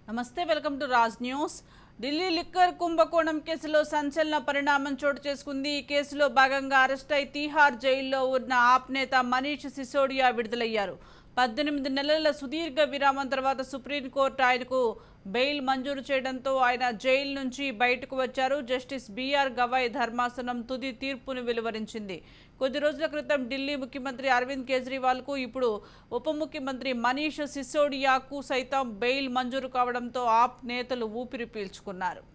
నమస్తే, welcome to Raj news. Delhi liquor కుంభకోణం కేసులో సంచలన పరిణామం చోటు చేసుకుంది. ఈ కేసులో భాగంగా అరెస్ట్ అయి తీహార్ జైల్లో ఉన్న ఆప్ నేత మనీష్ సిసోడియా విడుదలయ్యారు. 18 నెలల సుదీర్ఘ విరామం తర్వాత సుప్రీంకోర్టు ఆయనకు బెయిల్ మంజూరు చేయడంతో ఆయన జైలు నుంచి బయటకు వచ్చారు. జస్టిస్ బిఆర్ గవాయ్ ధర్మాసనం తుది తీర్పును వెలువరించింది. కొద్ది రోజుల క్రితం ఢిల్లీ ముఖ్యమంత్రి అరవింద్ కేజ్రీవాల్కు, ఇప్పుడు ఉప ముఖ్యమంత్రి మనీష్ సిసోడియాకు సైతం బెయిల్ మంజూరు కావడంతో ఆప్ నేతలు ఊపిరి పీల్చుకున్నారు.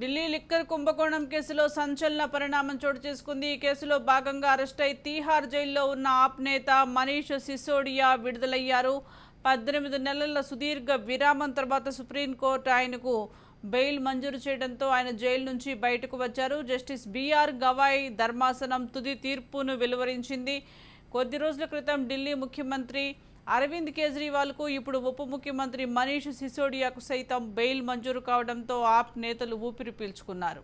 ఢిల్లీ లిక్కర్ కుంభకోణం కేసులో సంచలన పరిణామం చోటు చేసుకుంది. ఈ కేసులో భాగంగా అరెస్ట్ అయి తీహార్ జైల్లో ఉన్న ఆప్ నేత మనీష్ సిసోడియా విడుదలయ్యారు. 18 నెలల సుదీర్ఘ విరామం తర్వాత సుప్రీంకోర్టు ఆయనకు బెయిల్ మంజూరు చేయడంతో ఆయన జైలు నుంచి బయటకు వచ్చారు. జస్టిస్ బిఆర్ గవాయ్ ధర్మాసనం తుది తీర్పును వెలువరించింది. కొద్ది రోజుల క్రితం ఢిల్లీ ముఖ్యమంత్రి అరవింద్ కేజ్రీవాల్కు, ఇప్పుడు ఉప ముఖ్యమంత్రి మనీష్ సిసోడియాకు సైతం బెయిల్ మంజూరు కావడంతో ఆప్ నేతలు ఊపిరి పీల్చుకున్నారు.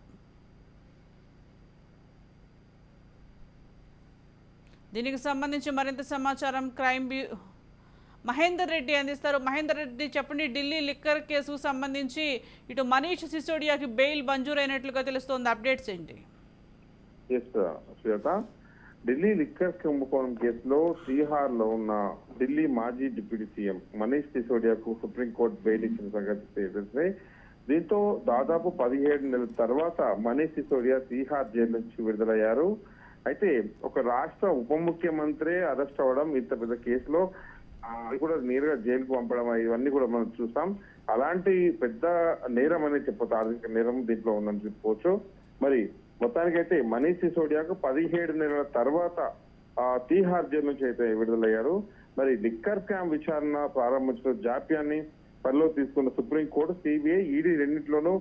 దీనికి సంబంధించి మరింత సమాచారం క్రైమ్ మహేందర్ రెడ్డి అందిస్తారు. మహేందర్ రెడ్డి, చెప్పండి, ఢిల్లీ లిక్కర్ కేసుకు సంబంధించి ఇటు మనీష్ సిసోడియాకి బెయిల్ మంజూరైనట్లుగా తెలుస్తోంది, అప్డేట్స్ ఏంటి? ఢిల్లీ లిక్కర్ కుంభకోణం కేసులో తీహార్ లో ఉన్న ఢిల్లీ మాజీ డిప్యూటీ సీఎం మనీష్ సిసోడియాకు సుప్రీంకోర్టు బెయిల్ ఇచ్చిన సంగతి తెలిసిందే. దీంతో దాదాపు 17 నెలల తర్వాత మనీష్ సిసోడియా తీహార్ జైలు నుంచి విడుదలయ్యారు. అయితే ఒక రాష్ట్ర ఉప ముఖ్యమంత్రి అరెస్ట్ అవ్వడం, ఇంత పెద్ద కేసులో అది కూడా నేరుగా జైలుకు పంపడం, ఇవన్నీ కూడా మనం చూసాం. అలాంటి పెద్ద నేరం అనేది చెప్పొచ్చు, ఆర్థిక నేరం దీంట్లో ఉందని చెప్పుకోవచ్చు. మరి మొత్తానికైతే మనీష్ సిసోడియాకు 17 నెలల తర్వాత తీహార్ జైలు నుంచి అయితే విడుదలయ్యారు. మరి లిక్కర్ స్కామ్ విచారణ ప్రారంభించిన జాప్యాన్ని పరిలో తీసుకున్న సుప్రీంకోర్టు, సిబిఐ, ఈడీ రెండింటిలోనూ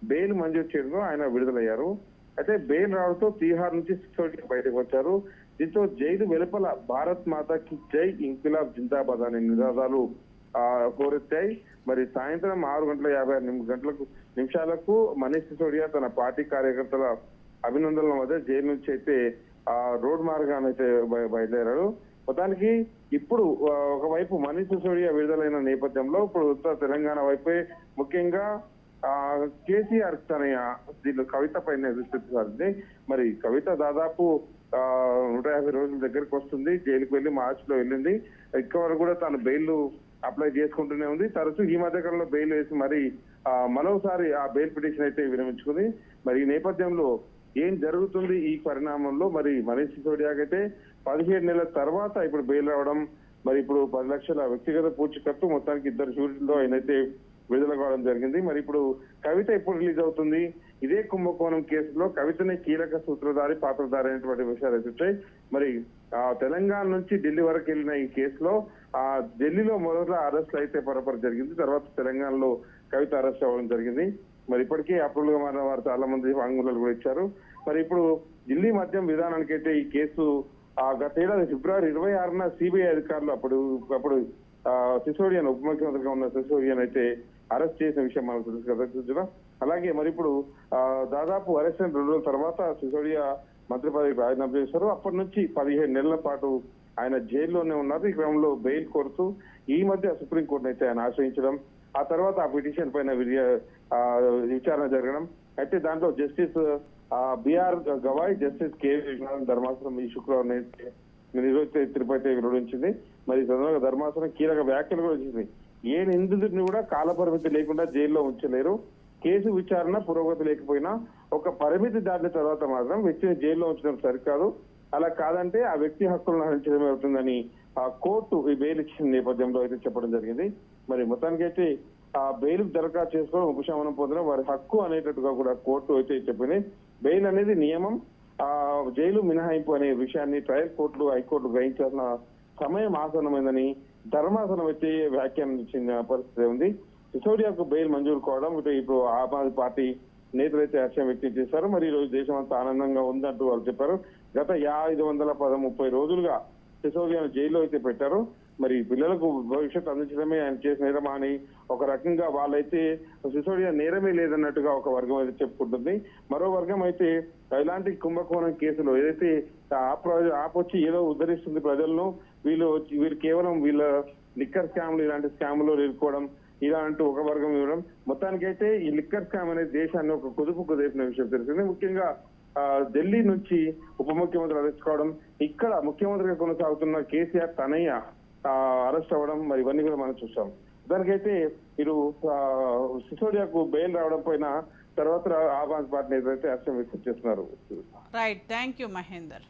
బెయిల్ మంజూరు చేయడంతో ఆయన విడుదలయ్యారు. అయితే బెయిల్ రావడంతో తీహార్ నుంచి సిసోడియా బయటకు వచ్చారు. దీంతో జైలు వెలుపల భారత్ మాతాకి జై, ఇంకిలాబ్ జిందాబాద్ అనే నినాదాలు హోరెత్తాయి. మరి సాయంత్రం 6:56 నిమిషాలకు మనీష్ సిసోడియా తన పార్టీ కార్యకర్తల అభినందనల మధ్య జైలు నుంచి అయితే రోడ్ మార్గాన్ని అయితే బయలుదేరాడు. మొత్తానికి ఇప్పుడు ఒకవైపు మనీష్ సిసోడియా విడుదలైన నేపథ్యంలో ఇప్పుడు ఉత్తర తెలంగాణ వైపే ముఖ్యంగా కేసీఆర్ తన దీనిలో కవిత పైన దృష్టి సారింది. మరి కవిత దాదాపు 150 రోజుల దగ్గరికి వస్తుంది. జైలుకు వెళ్లి మార్చిలో వెళ్ళింది. ఇక్కడ కూడా తాను బెయిల్ అప్లై చేసుకుంటూనే ఉంది. తరచూ ఈ మధ్య కాలంలో బెయిల్ వేసి మరి మరోసారి ఆ బెయిల్ పిటిషన్ అయితే విరమించుకుంది. మరి ఈ నేపథ్యంలో ఏం జరుగుతుంది ఈ పరిణామంలో? మరి మనీష్ సిసోడియాకైతే 17 నెలల తర్వాత ఇప్పుడు బెయిల్ రావడం, మరి ఇప్పుడు 10 లక్షల వ్యక్తిగత పూచీకత్తు, మొత్తానికి 2 షూరిటీలతో ఆయనైతే విడుదల కావడం జరిగింది. మరి ఇప్పుడు కవిత ఎప్పుడు రిలీజ్ అవుతుంది? ఇదే కుంభకోణం కేసులో కవితనే కీలక సూత్రధారి, పాత్రధారి అనేటువంటి విషయాలు వచ్చాయి. మరి తెలంగాణ నుంచి ఢిల్లీ వరకు వెళ్ళిన ఈ కేసులో ఢిల్లీలో మొదట అరెస్ట్ అయితే పరపర జరిగింది. తర్వాత తెలంగాణలో కవిత అరెస్ట్ అవ్వడం జరిగింది. మరి ఇప్పటికే అప్రూవల్ గా మారిన వారు చాలా మంది వాంగ్మూలాలు కూడా ఇచ్చారు. మరి ఇప్పుడు ఢిల్లీ మద్యం విధానానికైతే ఈ కేసు గతేడాది ఫిబ్రవరి 26న సిబిఐ అధికారులు అప్పుడు సిసోడియాను, ఉప ముఖ్యమంత్రిగా ఉన్న సిసోడియాను అయితే అరెస్ట్ చేసిన విషయం మనకు తెలుసు కదా. అలాగే మరి ఇప్పుడు దాదాపు అరెస్ట్ అయిన 2 రోజుల తర్వాత సిసోడియా మంత్రి పదవికి రాజీనామా చేశారు. అప్పటి నుంచి 17 నెలల పాటు ఆయన జైల్లోనే ఉన్నారు. ఈ క్రమంలో బెయిల్ కోరుతూ ఈ మధ్య సుప్రీంకోర్టును అయితే ఆయన ఆశ్రయించడం, ఆ తర్వాత ఆ పిటిషన్ పైన విచారణ జరగడం. అయితే దాంట్లో జస్టిస్ బిఆర్ గవాయ్, జస్టిస్ కే ధర్మాసనం ఈ శుక్రవారం తిరుపతి వివరించింది. మరి ధర్మాసనం కీలక వ్యాఖ్యలు కూడా వచ్చింది. ఏ నిందితుడిని కూడా కాలపరిమితి లేకుండా జైల్లో ఉంచలేరు. కేసు విచారణ పురోగతి లేకపోయినా ఒక పరిమితి దాటిన తర్వాత మాత్రం వ్యక్తిని జైల్లో ఉంచడం సరికాదు. అలా కాదంటే ఆ వ్యక్తి హక్కులను హరించడమే అవుతుందని కోర్టు ఈ బెయిల్ ఇచ్చిన నేపథ్యంలో అయితే చెప్పడం జరిగింది. మరి మొత్తానికైతే ఆ బెయిల్ దరఖాస్తు చేసుకోవడం, ఉపశమనం పొందడం వారి హక్కు అనేటట్టుగా కూడా కోర్టు అయితే చెప్పింది. బెయిల్ అనేది నియమం, జైలు మినహాయింపు అనే విషయాన్ని ట్రయల్ కోర్టులు, హైకోర్టు గ్రహించాల్సిన సమయం ఆసన్నమైందని ధర్మాసనం అయితే వ్యాఖ్యానించిన పరిస్థితి ఉంది. సిసోడియాకు బెయిల్ మంజూరు కావడం, ఇప్పుడు ఆమ్ ఆద్మీ పార్టీ నేతలు అయితే హర్షం వ్యక్తం చేశారు. మరి ఈ రోజు దేశం అంతా ఆనందంగా ఉందంటూ వాళ్ళు చెప్పారు. గత 530 రోజులుగా సిసోడియాను జైల్లో అయితే పెట్టారు. మరి పిల్లలకు భవిష్యత్తు అందించడమే ఆయన చేసిన నేరమా అని ఒక రకంగా వాళ్ళైతే సిసోడియా నేరమే లేదన్నట్టుగా ఒక వర్గం అయితే చెప్పుకుంటుంది. మరో వర్గం అయితే ఇలాంటి కుంభకోణం కేసులో ఏదైతే ఆపొచ్చి ఏదో ఉద్ధరిస్తుంది ప్రజలను, వీళ్ళు కేవలం వీళ్ళ లిక్కర్ స్కామ్లు ఇలాంటి స్కామ్లో ఇరుక్కోవడం ఇలా అంటూ ఒక వర్గం ఇవ్వడం. మొత్తానికైతే ఈ లిక్కర్ స్కామ్ అనేది దేశాన్ని ఒక కుదుపు కుదిరిన విషయం తెలిసింది. ముఖ్యంగా ఢిల్లీ నుంచి ఉప ముఖ్యమంత్రి అరెస్ట్ కావడం, ఇక్కడ ముఖ్యమంత్రిగా కొనసాగుతున్న కేసీఆర్ తనయ్య అరెస్ట్ అవ్వడం, మరి ఇవన్నీ కూడా మనం చూసాం. దానికైతే ఇరు సిసోడియాకు బెయిల్ రావడం పైన తర్వాత ఆమ్ ఆద్మీ పార్టీ నేతలు అయితే హర్షం వ్యక్తం చేస్తున్నారు. Right, thank you Mahender.